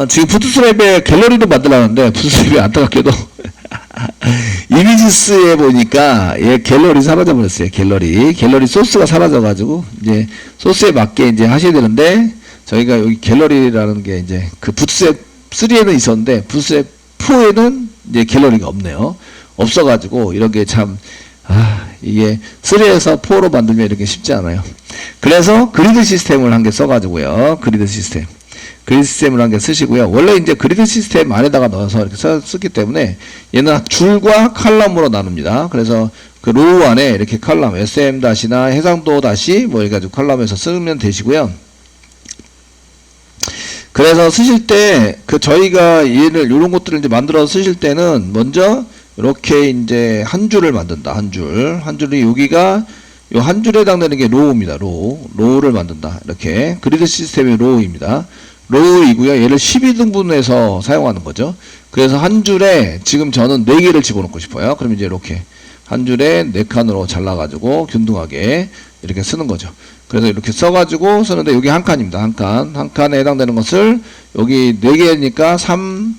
지금 푸드스랩에 갤러리도 만들었는데, 푸드스랩이 안타깝게도, 이미지스에 보니까, 얘 갤러리 사라져버렸어요. 갤러리 소스가 사라져가지고, 이제, 소스에 맞게 이제 하셔야 되는데, 저희가 여기 갤러리라는 게 이제, 그 푸드스랩 3에는 있었는데, 푸드스랩 4에는 이제 갤러리가 없네요. 없어가지고, 이런 게 참, 이게 3에서 4로 만들면 이렇게 쉽지 않아요. 그래서 그리드 시스템을 한 개 써가지고요. 그리드 시스템을 한 개 쓰시고요. 원래 이제 그리드 시스템 안에다가 넣어서 이렇게 쓰기 때문에 얘는 줄과 칼럼으로 나눕니다. 그래서 그 로우 안에 이렇게 칼럼, SM-나 해상도 다시 뭐 해가지고 칼럼에서 쓰면 되시고요. 그래서 쓰실 때, 저희가 얘를, 요런 것들을 이제 만들어서 쓰실 때는 먼저 이렇게 이제 한 줄을 만든다. 한 줄이 여기가 요 한 줄에 해당되는 게 로우입니다. 로우를 만든다. 이렇게 그리드 시스템의 로우입니다. 로우이고요. 얘를 12등분해서 사용하는 거죠. 그래서 한 줄에 지금 저는 4개를 집어넣고 싶어요. 그럼 이제 이렇게 한 줄에 4칸으로 잘라가지고 균등하게 이렇게 쓰는 거죠. 그래서 이렇게 써가지고 쓰는데 여기 한 칸입니다. 한 칸에 해당되는 것을 여기 4개니까 3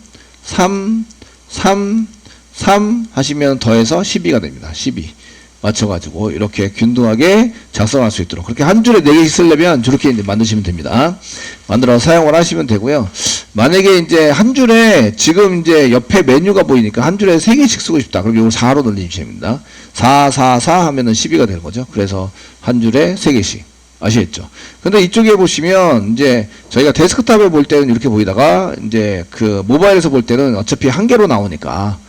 하시면 더해서 12가 됩니다. 12 맞춰가지고 이렇게 균등하게 작성할 수 있도록 그렇게 한 줄에 4개씩 쓰려면 저렇게 이제 만드시면 됩니다. 만들어서 사용을 하시면 되고요. 만약에 이제 한 줄에 지금 이제 옆에 메뉴가 보이니까 한 줄에 3개씩 쓰고 싶다. 그럼 이걸 4로 늘리시면 됩니다. 4 하면은 12가 되는 거죠. 그래서 한 줄에 3개씩. 아시겠죠? 근데 이쪽에 보시면 이제 저희가 데스크탑에 볼 때는 이렇게 보이다가 이제 그 모바일에서 볼 때는 어차피 한 개로 나오니까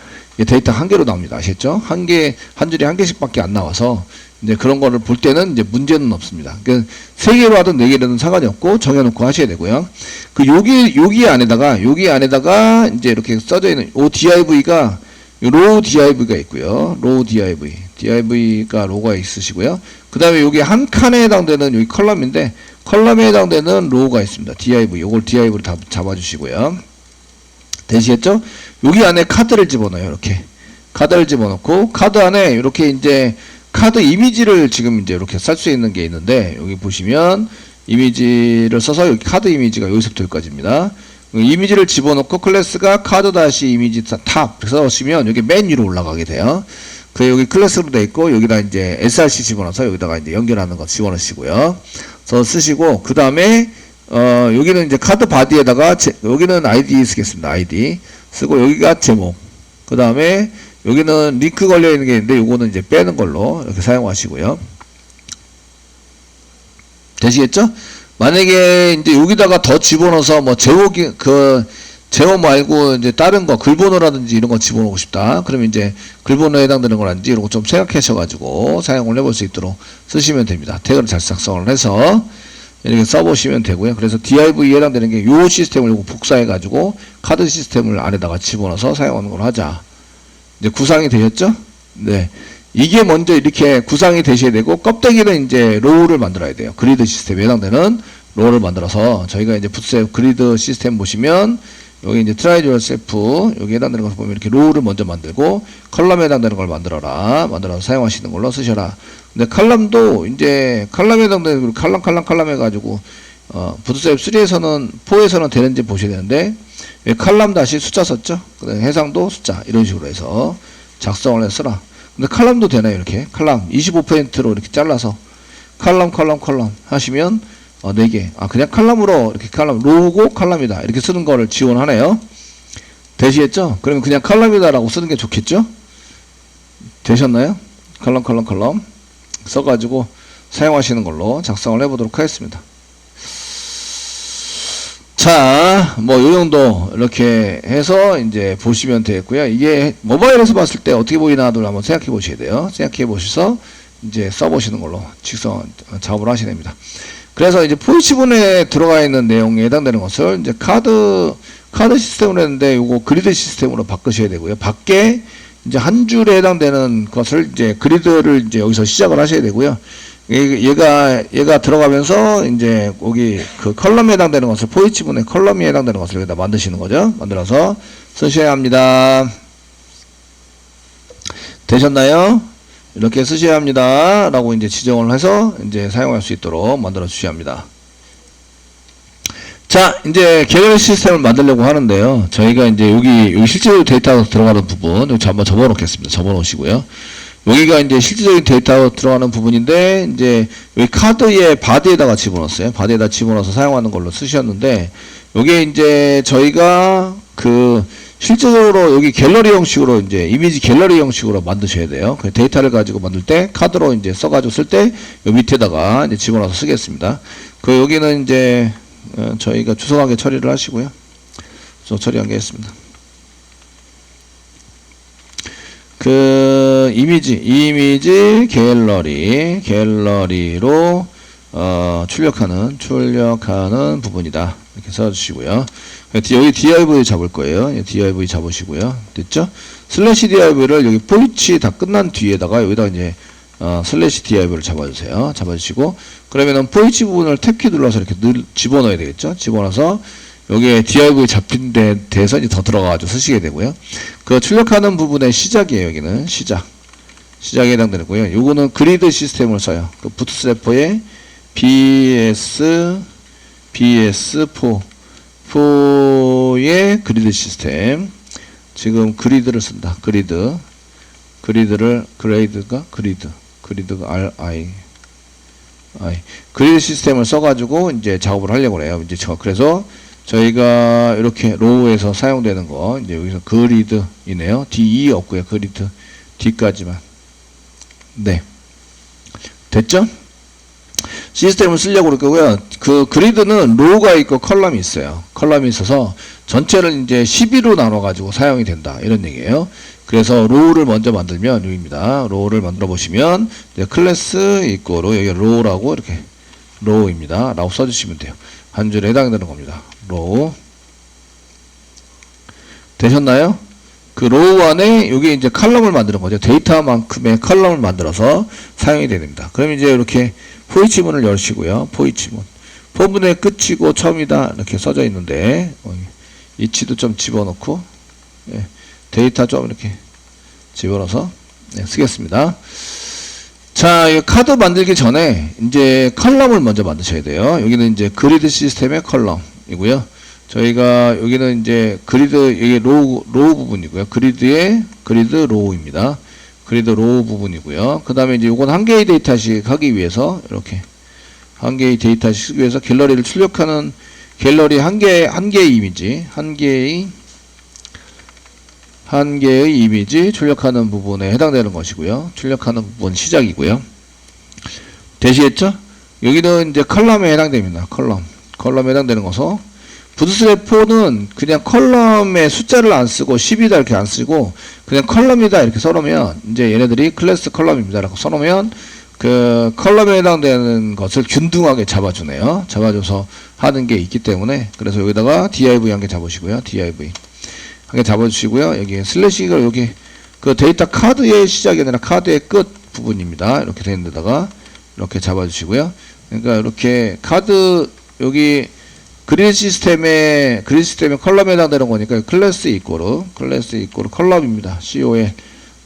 데이터 한 개로 나옵니다. 아시겠죠? 한 줄에 한 개씩밖에 안 나와서 이제 그런 거를 볼 때는 이제 문제는 없습니다. 그러니까 3개로 하든 4개로든 상관이 없고 정해놓고 하셔야 되고요. 여기 안에다가 이제 이렇게 써져 있는 ODIV가 로우 DIV가 있고요. 로우 DIV가 로우가 있으시고요. 그 다음에 여기 한 칸에 해당되는 여기 컬럼인데 컬럼에 해당되는 로우가 있습니다. DIV 요걸 DIV로 다 잡아주시고요. 되시겠죠? 여기 안에 카드를 집어넣어요. 이렇게 카드를 집어넣고 카드 안에 이렇게 이제 카드 이미지를 지금 이제 이렇게 쌀 수 있는 게 있는데 여기 보시면 이미지를 써서 여기 카드 이미지가 여기서부터 여기까지입니다. 이미지를 집어넣고 클래스가 카드 다시 이미지 탑 그래서 넣으시면 여기 맨 위로 올라가게 돼요. 그 여기 클래스로 되어 있고 여기다 이제 src 집어넣어서 여기다가 이제 연결하는 거 집어넣으시고요. 그래서 쓰시고 그 다음에 여기는 이제 카드 바디에다가 여기는 ID 쓰겠습니다. ID 쓰고 여기가 제목 그 다음에 여기는 링크 걸려 있는 게 있는데 요거는 이제 빼는 걸로 이렇게 사용하시고요. 되시겠죠? 만약에 이제 여기다가 더 집어넣어서 뭐 제목 말고 이제 다른 거 글번호라든지 이런 거 집어넣고 싶다. 그러면 이제 글번호에 해당되는 거라든지 이런 거 좀 생각하셔가지고 사용을 해볼 수 있도록 쓰시면 됩니다. 태그를 잘 작성을 해서 이렇게 써보시면 되고요. 그래서 DIV에 해당되는 게 요 시스템을 요거 복사해가지고 카드 시스템을 안에다가 집어넣어서 사용하는 걸 하자. 이제 구상이 되셨죠? 네. 이게 먼저 이렇게 구상이 되셔야 되고, 껍데기는 이제 로우를 만들어야 돼요. 그리드 시스템에 해당되는 로우를 만들어서, 저희가 이제 푸드스랩 그리드 시스템 보시면, 여기 이제 트라이 유어셀프, 여기 해당되는 것을 보면 이렇게 로우를 먼저 만들고, 컬럼에 해당되는 걸 만들어서 사용하시는 걸로 쓰셔라. 근데 칼럼도 이제, 칼럼에 해당되는 칼럼 해가지고, 푸드스랩 3에서는, 4에서는 되는지 보셔야 되는데, 칼럼 다시 숫자 썼죠? 그 다음에 해상도 숫자, 이런 식으로 해서 작성을 해서 써라. 근데 칼럼도 되나요? 이렇게 칼럼 25%로 이렇게 잘라서 칼럼 하시면 4개. 그냥 칼럼으로 이렇게 칼럼 로우고 칼럼이다 이렇게 쓰는 거를 지원하네요. 되시겠죠? 그러면 그냥 칼럼이다라고 쓰는 게 좋겠죠? 되셨나요? 칼럼 써가지고 사용하시는 걸로 작성을 해보도록 하겠습니다. 자, 뭐, 요 정도, 이렇게 해서, 이제, 보시면 되겠고요. 이게, 모바일에서 봤을 때 어떻게 보이나를 한번 생각해 보셔야 돼요. 생각해 보셔서, 이제, 써보시는 걸로, 작업을 하셔야 됩니다. 그래서, 이제, 포이치본에 들어가 있는 내용에 해당되는 것을, 이제, 카드 시스템으로 했는데, 요거 그리드 시스템으로 바꾸셔야 되고요. 밖에, 이제, 한 줄에 해당되는 것을, 이제, 그리드를, 이제, 여기서 시작을 하셔야 되고요. 얘가 들어가면서 이제 여기 그 컬럼에 해당되는 것을 포이치분의 컬럼에 해당되는 것을 여기다 만드시는 거죠. 만들어서 쓰셔야 합니다. 되셨나요? 이렇게 쓰셔야 합니다. 라고 이제 지정을 해서 이제 사용할 수 있도록 만들어 주셔야 합니다. 자, 이제 갤러리 시스템을 만들려고 하는데요. 저희가 이제 여기 실제로 데이터가 들어가는 부분, 여기 한번 접어 놓겠습니다. 접어 놓으시고요. 여기가 이제 실질적인 데이터가 들어가는 부분인데, 이제 여기 카드의 바디에다가 집어넣었어요. 바디에다 집어넣어서 사용하는 걸로 쓰셨는데, 요게 이제 저희가 실질적으로 여기 갤러리 형식으로 이제 이미지 갤러리 형식으로 만드셔야 돼요. 그 데이터를 가지고 만들 때 카드로 이제 써가지고 쓸 때 요 밑에다가 이제 집어넣어서 쓰겠습니다. 여기는 이제 저희가 주석하게 처리를 하시고요. 저 처리하게 했습니다. 이미지 갤러리로 출력하는 부분이다. 이렇게 써주시고요. 여기 div 잡을 거예요. div 잡으시고요. 됐죠? 슬래시 div를 여기 포이치 다 끝난 뒤에다가 여기다 이제 슬래시 div를 잡아주세요. 잡아주시고, 그러면은 포이치 부분을 탭키 눌러서 이렇게 집어넣어야 되겠죠? 집어넣어서 여기에 div 잡힌 데에서 이제 더 들어가가지고 쓰시게 되고요. 출력하는 부분의 시작이에요. 여기는 시작에 해당되고요. 요거는 그리드 시스템을 써요. 부트스트래퍼의 BS4의 그리드 시스템. 지금 그리드를 쓴다. 그리드가 그리드 시스템을 써가지고 이제 작업을 하려고 해요. 이제 그래서 저희가 이렇게 로우에서 사용되는 거, 이제 여기서 그리드이네요. DE 없고요. 그리드 D까지만. 네. 됐죠? 시스템을 쓰려고 그럴 거고요. 그리드는 로우가 있고 컬럼이 있어요. 컬럼이 있어서 전체를 이제 12로 나눠가지고 사용이 된다. 이런 얘기예요. 그래서 로우를 먼저 만들면 여기입니다. 로우를 만들어 보시면 이제 클래스 이꼬로 여기 로우라고 이렇게 로우입니다. 라고 써주시면 돼요. 한 줄에 해당되는 겁니다. 로우. 되셨나요? 로우 안에 여기 이제 컬럼을 만드는 거죠. 데이터만큼의 컬럼을 만들어서 사용이 됩니다. 그럼 이제 이렇게 포이치문을 열시고요. 포이치문. 포문의 끝이고 처음이다. 이렇게 써져 있는데, 이치도 좀 집어넣고, 데이터 좀 이렇게 집어넣어서 쓰겠습니다. 자, 이 카드 만들기 전에 이제 컬럼을 먼저 만드셔야 돼요. 여기는 이제 그리드 시스템의 컬럼이고요. 저희가 여기는 이제 여기 로우 부분이고요. 그리드 로우입니다. 그리드 로우 부분이고요. 그 다음에 이제 요건 한 개의 데이터씩 하기 위해서 이렇게 한 개의 데이터씩 쓰기 위해서 갤러리를 출력하는 갤러리 한 개의 이미지, 한 개의 이미지 출력하는 부분에 해당되는 것이고요. 출력하는 부분 시작이고요. 되시겠죠? 여기는 이제 컬럼에 해당됩니다. 컬럼에 해당되는 것은 부트스트랩4는 그냥 컬럼에 숫자를 안 쓰고 10이다 이렇게 안 쓰고 그냥 컬럼이다 이렇게 써놓으면 이제 얘네들이 클래스 컬럼입니다 라고 써놓으면 컬럼에 해당되는 것을 균등하게 잡아주네요. 잡아줘서 하는 게 있기 때문에 그래서 여기다가 div 한 개 잡으시고요. div 한 개 잡아주시고요. 여기 슬래시가 여기 데이터 카드의 시작이 아니라 카드의 끝 부분입니다. 이렇게 되는 데다가 이렇게 잡아주시고요. 그러니까 이렇게 카드 여기 그리드 시스템의 컬럼에 해당되는 거니까 클래스 이꼬르 컬럼입니다. COL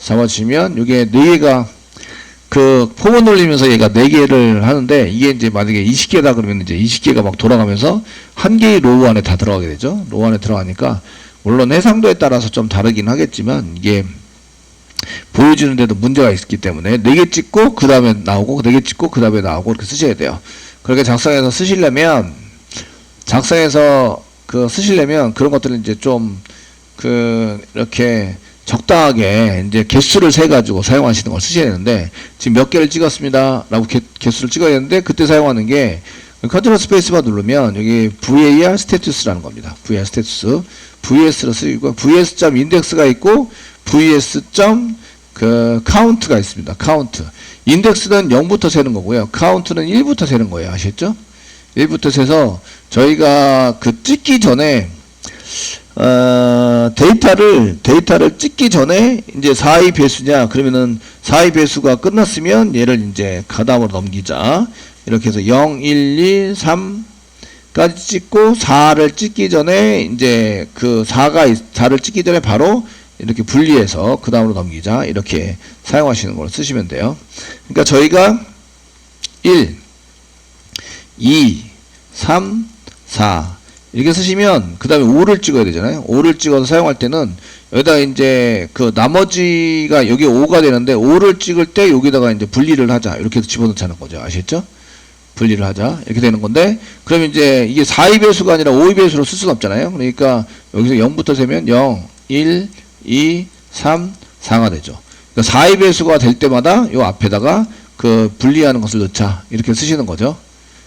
잡아주시면 이게 4개가 포문 돌리면서 얘가 4개를 하는데 이게 이제 만약에 20개다 그러면 이제 20개가 막 돌아가면서 한 개의 로우 안에 다 들어가게 되죠. 로우 안에 들어가니까 물론 해상도에 따라서 좀 다르긴 하겠지만 이게 보여주는데도 문제가 있기 때문에 4개 찍고 그 다음에 나오고 4개 찍고 그 다음에 나오고 이렇게 쓰셔야 돼요. 그렇게 작성해서 쓰시려면 그런 것들은 이제 좀 이렇게 적당하게 이제 개수를 세 가지고 사용하시는 걸 쓰셔야 되는데 지금 몇 개를 찍었습니다 라고 개수를 찍어야 되는데 그때 사용하는 게 컨트롤 스페이스바 누르면 여기 var 스테투스라는 겁니다. var 스테투스 vs로 쓰이고 vs.index가 있고 vs.count가 있습니다. count 인덱스는 0부터 세는 거고요. count는 1부터 세는 거예요. 아시겠죠? 1부터 세서 저희가 찍기 전에 데이터를 찍기 전에 이제 4의 배수냐 그러면은 4의 배수가 끝났으면 얘를 이제 가다음으로 넘기자 이렇게 해서 0, 1, 2, 3까지 찍고 4를 찍기 전에 이제 4를 찍기 전에 바로 이렇게 분리해서 그 다음으로 넘기자 이렇게 사용하시는 걸로 쓰시면 돼요. 그러니까 저희가 1, 2, 3, 4 이렇게 쓰시면 그 다음에 5를 찍어야 되잖아요. 5를 찍어서 사용할 때는 여기다 이제 그 나머지가 여기 5가 되는데 5를 찍을 때 여기다가 이제 분리를 하자 이렇게 해서 집어넣자는 거죠. 아시겠죠? 분리를 하자 이렇게 되는 건데, 그러면 이제 이게 4의 배수가 아니라 5의 배수로 쓸 수는 없잖아요. 그러니까 여기서 0부터 세면 0, 1, 2, 3, 4가 되죠. 그러니까 4의 배수가 될 때마다 요 앞에다가 그 분리하는 것을 넣자 이렇게 쓰시는 거죠.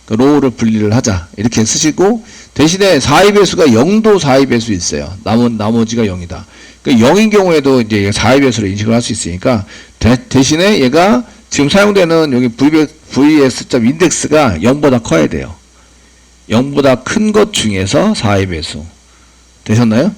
그 로우를 분리를 하자 이렇게 쓰시고, 대신에 4의 배수가 0도 4의 배수 있어요. 나머지가 0이다. 그러니까 0인 경우에도 이제 4의 배수로 인식을 할 수 있으니까 대신에 얘가 지금 사용되는 여기 vs 인덱스가 0보다 커야 돼요. 0보다 큰 것 중에서 4의 배수 되셨나요?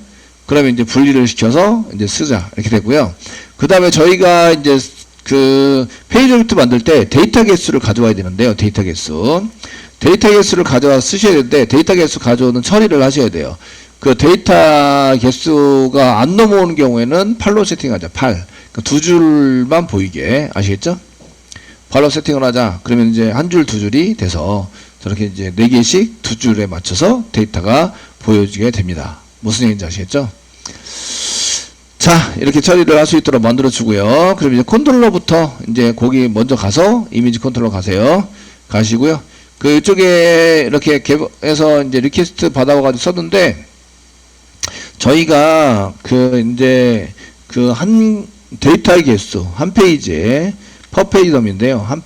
그러면 이제 분리를 시켜서 이제 쓰자 이렇게 되고요. 그 다음에 저희가 이제 그 페이지 오브젝트 만들 때 데이터 개수를 가져와야 되는데요. 데이터 개수를 가져와 쓰셔야 되는데, 데이터 개수 가져오는 처리를 하셔야 돼요. 그 데이터 개수가 안 넘어오는 경우에는 8로 세팅하자. 8. 그러니까 두 줄만 보이게. 아시겠죠? 8로 세팅을 하자. 그러면 이제 한 줄 두 줄이 돼서 저렇게 이제 4개씩 두 줄에 맞춰서 데이터가 보여지게 됩니다. 무슨 얘기인지 아시겠죠? 자, 이렇게 처리를 할 수 있도록 만들어 주고요. 그럼 이제 컨트롤러부터 이제 거기 먼저 가서 이미지 컨트롤러 가세요. 가시고요. 그쪽에 이렇게 개발해서 이제 리퀘스트 받아와가지고 썼는데, 저희가 그 이제 그 한 데이터의 개수 한 페이지에 per 페이지 덤인데요. 한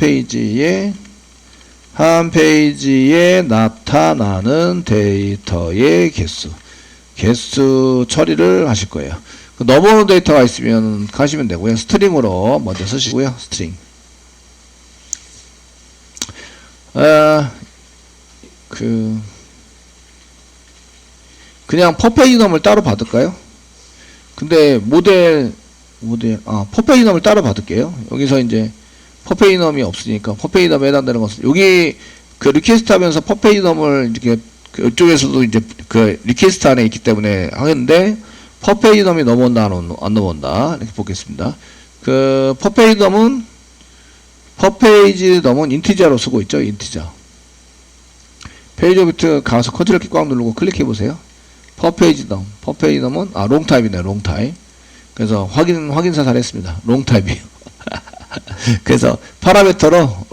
페이지에 나타나는 데이터의 개수 처리를 하실 거예요. 넘어오는 데이터가 있으면 가시면 되고요. 스트링으로 먼저 쓰시고요. 스트링. 그냥 퍼페이넘을 따로 받을까요? 근데 퍼페이넘을 따로 받을게요. 여기서 이제 퍼페이넘이 없으니까 퍼페이넘에 해당되는 것은 여기 그 리퀘스트 하면서 퍼페이넘을 이렇게 그 이쪽에서도 이제 그 리퀘스트 안에 있기 때문에 하는데, 퍼페이넘이 넘어온다 안 넘어온다 이렇게 보겠습니다. 그 퍼페이넘은 인티저로 쓰고 있죠. 인티저. 페이지 오브젝트 가서 컨트롤 키 꽉 누르고 클릭해 보세요. 퍼페이넘은 롱타입이네요. 롱타입. 그래서 확인사 잘했습니다. 롱타입이에요. 그래서 파라미터로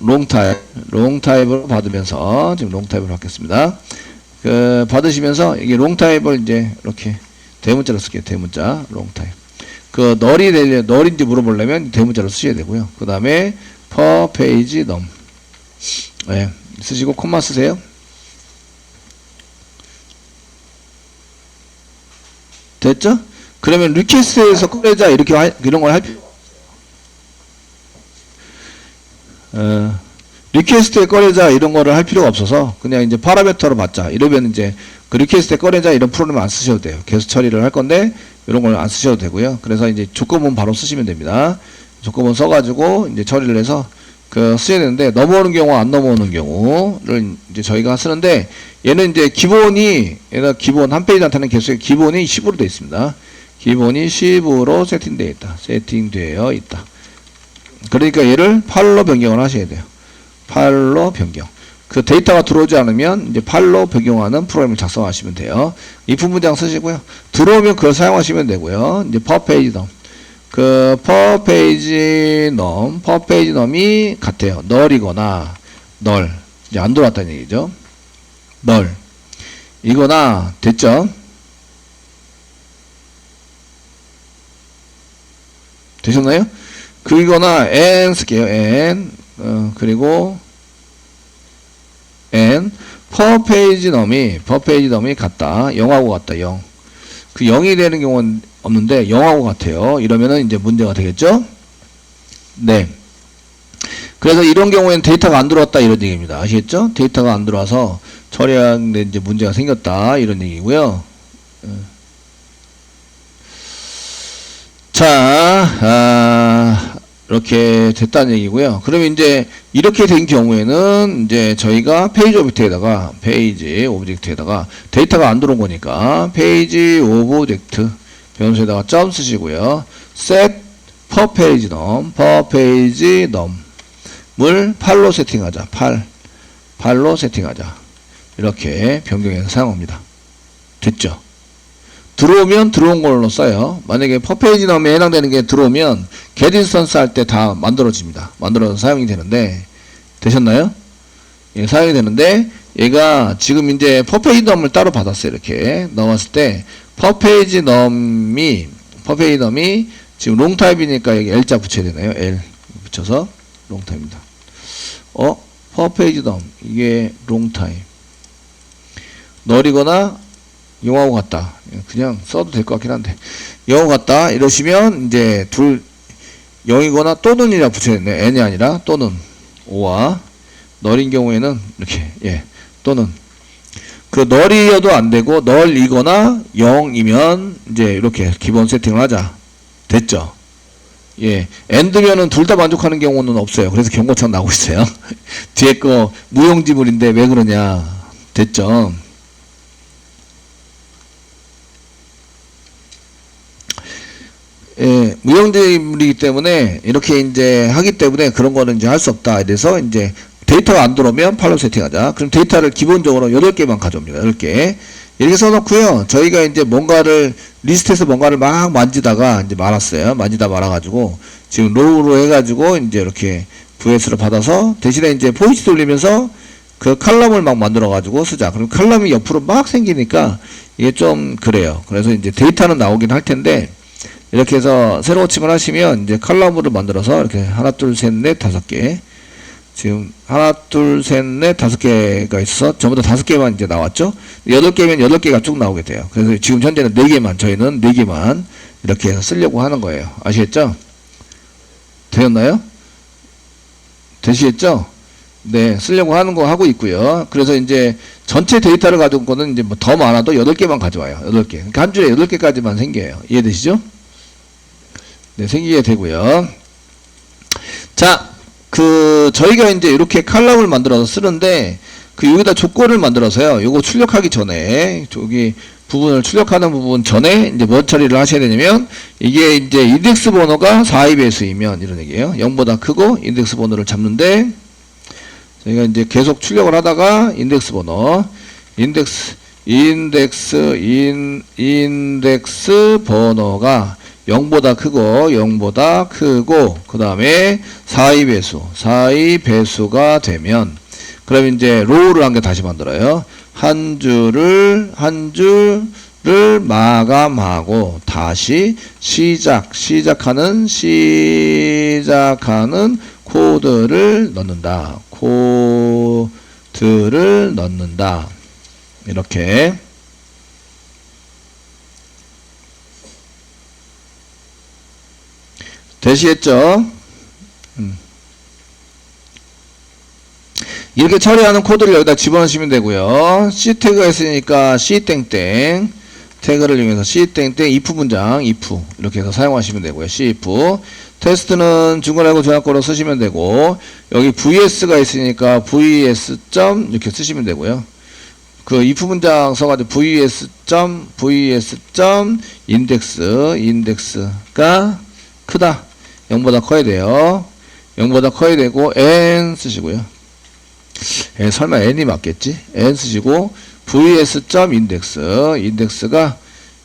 롱타입으로 받으면서 지금 롱타입을 받겠습니다. 그 받으시면서 이게 롱타입을 이제 이렇게 대문자로 쓸게요. 대문자 롱타입. 그 널인지 물어보려면 대문자로 쓰셔야 되고요. 그 다음에 per page num 네, 쓰시고 콤마 쓰세요. 됐죠? 그러면 리퀘스트에서 꺼내자 이렇게 이런 걸 할 필요 리퀘스트에 꺼내자 이런 거를 할 필요가 없어서 그냥 이제 파라미터로 받자 이러면 이제 그 리퀘스트에 꺼내자 이런 프로그램 안 쓰셔도 돼요. 계속 처리를 할 건데 이런 걸 안 쓰셔도 되고요. 그래서 이제 조건문 바로 쓰시면 됩니다. 조건문 써가지고 이제 처리를 해서 그 쓰셔야 되는데, 넘어오는 경우 안 넘어오는 경우를 이제 저희가 쓰는데, 얘는 이제 기본 한 페이지 나타나는 개수의 기본이 10으로 되어 있습니다. 기본이 10으로 세팅되어 있다. 그러니까 얘를 8로 변경을 하셔야 돼요. 8로 변경. 그 데이터가 들어오지 않으면 이제 8로 변경하는 프로그램을 작성하시면 돼요. if 문장 쓰시고요. 들어오면 그걸 사용하시면 되고요. 이제 per page num. 그 per page num이 같아요. null이거나 null. 이제 안 들어왔다는 얘기죠. null. 이거나 됐죠? 되셨나요? 그거나 n 쓸게요. n 그리고 n per page num이 같다. 0하고 같다. 0. 그 0이 되는 경우는 없는데 0하고 같아요. 이러면은 이제 문제가 되겠죠? 네. 그래서 이런 경우에는 데이터가 안 들어왔다 이런 얘기입니다. 아시겠죠? 데이터가 안 들어와서 처리하는데 이제 문제가 생겼다 이런 얘기고요. 자, 이렇게 됐다는 얘기고요. 그러면 이제 이렇게 된 경우에는 이제 저희가 페이지 오브젝트에다가 데이터가 안 들어온 거니까 페이지 오브젝트 변수에다가 점 쓰시고요. set per page num을 8로 세팅하자. 8로 세팅하자. 이렇게 변경해서 사용합니다. 됐죠? 들어오면 들어온 걸로 써요. 만약에 퍼페이지 넘에 해당되는 게 들어오면 get instance 할 때 다 만들어집니다. 만들어서 사용이 되는데, 되셨나요? 예, 사용이 되는데, 얘가 지금 이제 퍼페이지 넘을 따로 받았어요. 이렇게 넣었을 때, 퍼페이지 넘이 지금 롱타입이니까 여기 L자 붙여야 되나요? L 붙여서 롱타입입니다. 퍼페이지 넘, 이게 롱타입. 널이거나 영하고 같다. 그냥 써도 될 것 같긴 한데, 영하고 같다 이러시면 이제 둘 0이거나 또는 이라 붙여야 되네. n이 아니라 또는 5와 널인 경우에는 이렇게, 예, 또는 그 널이어도 안 되고 널이거나 0이면 이제 이렇게 기본 세팅을 하자. 됐죠? 예, 엔드면은 둘 다 만족하는 경우는 없어요. 그래서 경고창 나오고 있어요. 뒤에 거 무용지물인데 왜 그러냐. 됐죠? 예, 무용지물이기 때문에 이렇게 이제 하기 때문에 그런 거는 이제 할 수 없다. 이래서 이제 데이터가 안 들어오면 팔로 세팅하자. 그럼 데이터를 기본적으로 8개만 가져옵니다. 8개. 이렇게 써놓고요. 저희가 이제 뭔가를 리스트에서 뭔가를 막 만지다가 이제 말았어요. 만지다 말아가지고 지금 로우로 해가지고 이제 이렇게 VS를 받아서 대신에 이제 포인트 돌리면서 그 칼럼을 막 만들어가지고 쓰자. 그럼 칼럼이 옆으로 막 생기니까 이게 좀 그래요. 그래서 이제 데이터는 나오긴 할 텐데 이렇게 해서 새로 호칭을 하시면 이제 칼럼으로 만들어서 이렇게 하나, 둘, 셋, 넷, 5개. 지금 하나, 둘, 셋, 넷, 5개가 있어서 전부 다 5개만 이제 나왔죠. 8개면 8개가 쭉 나오게 돼요. 그래서 지금 현재는 4개만, 저희는 4개만 이렇게 해서 쓰려고 하는 거예요. 아시겠죠? 되었나요? 되시겠죠? 네, 쓰려고 하는 거 하고 있고요. 그래서 이제 전체 데이터를 가져온 거는 이제 뭐 더 많아도 8개만 가져와요. 8개. 그러니까 한 줄에 8개까지만 생겨요. 이해되시죠? 네, 생기게 되고요. 자, 저희가 이제 이렇게 칼럼을 만들어서 쓰는데, 여기다 조건을 만들어서요. 요거 출력하기 전에, 저기 부분을 출력하는 부분 전에, 이제 뭐 처리를 하셔야 되냐면, 이게 이제 인덱스 번호가 4배수이면, 이런 얘기예요. 0보다 크고, 인덱스 번호를 잡는데, 저희가 이제 계속 출력을 하다가, 인덱스 번호, 인덱스 번호가 0보다 크고, 그 다음에 4배수가 되면, 그럼 이제 로우를 한 개 다시 만들어요. 한 줄을 마감하고, 다시 시작하는 코드를 넣는다. 이렇게. 되시겠죠? 이렇게 처리하는 코드를 여기다 집어넣으시면 되고요. C 태그가 있으니까 C 땡땡 태그를 이용해서 C 땡땡 if 문장 if 이렇게 해서 사용하시면 되고요. C if 테스트는 중괄하고 정약고로 쓰시면 되고 여기 VS가 있으니까 VS 점 이렇게 쓰시면 되고요. 그 if 문장 써가지고 VS 점 인덱스가 크다. 0보다 커야 돼요. 0보다 커야 되고 n 쓰시고요. 설마 n이 맞겠지? n 쓰시고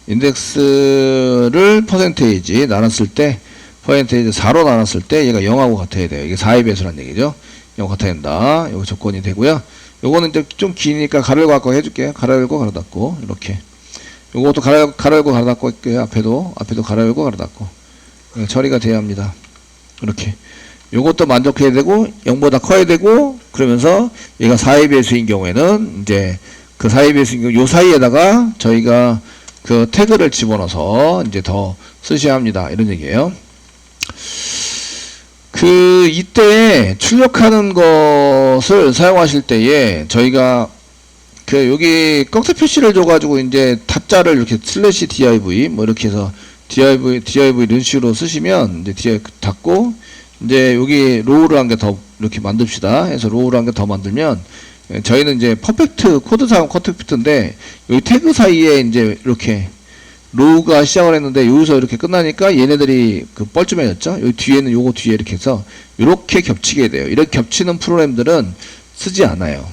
인덱스를 퍼센테이지 나눴을 때 퍼센테이지 4로 나눴을 때 얘가 0하고 같아야 돼요. 이게 4의 배수란 얘기죠. 0 같아야 된다. 이거 조건이 되고요. 요거는 이제 좀 기니까 가로 열고 갖고 해줄게요. 가로 열고 가로 닫고 이렇게. 요것도 가로 열고 가로 닫고 할게요. 앞에도 가로 열고 가로 닫고. 처리가 돼야 합니다. 이렇게. 요것도 만족해야 되고 0보다 커야 되고 그러면서 얘가 4의 배수인 경우에는 이제 그 4의 배수인 경우 요 사이에다가 저희가 그 태그를 집어넣어서 이제 더 쓰셔야 합니다. 이런 얘기예요. 이때 출력하는 것을 사용하실 때에 저희가 여기 꺽쇠 표시를 줘가지고 이제 탑자를 이렇게 슬래시 div 뭐 이렇게 해서 div 이런 식으로 쓰시면 이제 div 닫고 이제 여기 로우를 한 개 더 이렇게 만듭시다. 해서 로우를 한 개 더 만들면 저희는 이제 퍼펙트 코드 사용 퍼펙트인데 여기 태그 사이에 이제 이렇게 로우가 시작을 했는데 여기서 이렇게 끝나니까 얘네들이 뻘쭘해졌죠. 여기 뒤에는 요거 뒤에 이렇게 해서 이렇게 겹치게 돼요. 이렇게 겹치는 프로그램들은 쓰지 않아요.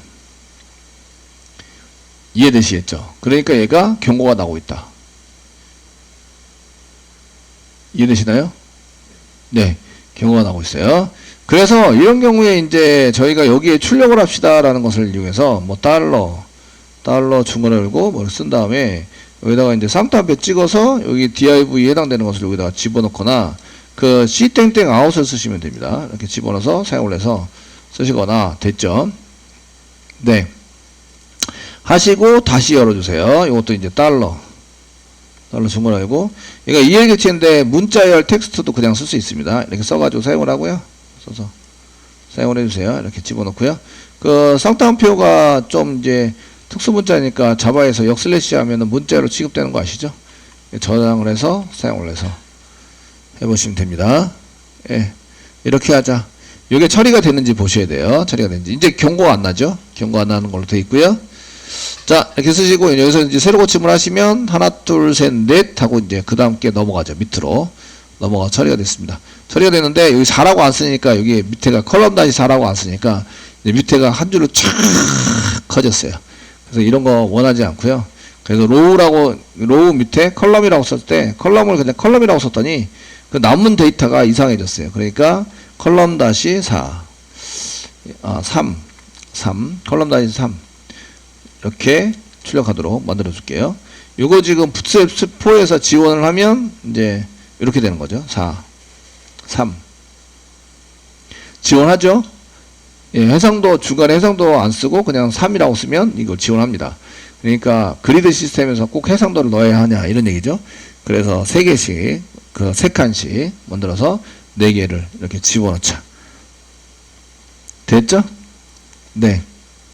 이해되시겠죠? 그러니까 얘가 경고가 나오고 있다. 이해되시나요? 네. 경고가 나오고 있어요. 그래서 이런 경우에 이제 저희가 여기에 출력을 합시다라는 것을 이용해서 뭐 달러 중괄호 열고 뭐를 쓴 다음에 여기다가 이제 쌍따옴표 찍어서 여기 div에 해당되는 것을 여기다가 집어넣거나 그 c 아웃을 쓰시면 됩니다. 이렇게 집어넣어서 사용을 해서 쓰시거나 됐죠? 네. 하시고 다시 열어주세요. 이것도 이제 달러 중괄호 열고 얘가 이해객체인데 문자열 텍스트도 그냥 쓸 수 있습니다. 이렇게 써가지고 사용을 하고요. 써서 사용을 해주세요. 이렇게 집어넣고요. 그 쌍따옴표가 좀 이제 특수문자니까 자바에서 역슬래시 하면은 문자로 취급되는 거 아시죠? 저장을 해서 사용을 해서 해보시면 됩니다. 예. 이렇게 하자. 이게 처리가 됐는지 보셔야 돼요. 처리가 됐는지. 이제 경고가 안 나죠? 경고 안 나는 걸로 되어 있고요. 자, 이렇게 쓰시고, 여기서 이제 새로 고침을 하시면, 하나, 둘, 셋, 넷 하고 이제 그 다음 게 넘어가죠. 밑으로. 넘어가 처리가 됐습니다. 처리가 됐는데, 여기 4라고 안 쓰니까, 여기 밑에가 컬럼 단위 4라고 안 쓰니까, 이제 밑에가 한 줄로 쫙 커졌어요. 그래서 이런 거 원하지 않고요. 그래서 로우 밑에 컬럼이라고 썼을 때, 컬럼을 그냥 컬럼이라고 썼더니, 그 남은 데이터가 이상해졌어요. 그러니까, 컬럼 다시 4. 3. 컬럼 다시 3. 이렇게 출력하도록 만들어 줄게요. 요거 지금 붓스트랩4에서 지원을 하면 이제 이렇게 되는 거죠. 4, 3 지원하죠. 예, 해상도 중간에 해상도 안 쓰고 그냥 3이라고 쓰면 이걸 지원합니다. 그러니까 그리드 시스템에서 꼭 해상도를 넣어야 하냐 이런 얘기죠. 그래서 3개씩 그 3칸씩 만들어서 4개를 이렇게 집어넣자. 됐죠? 네.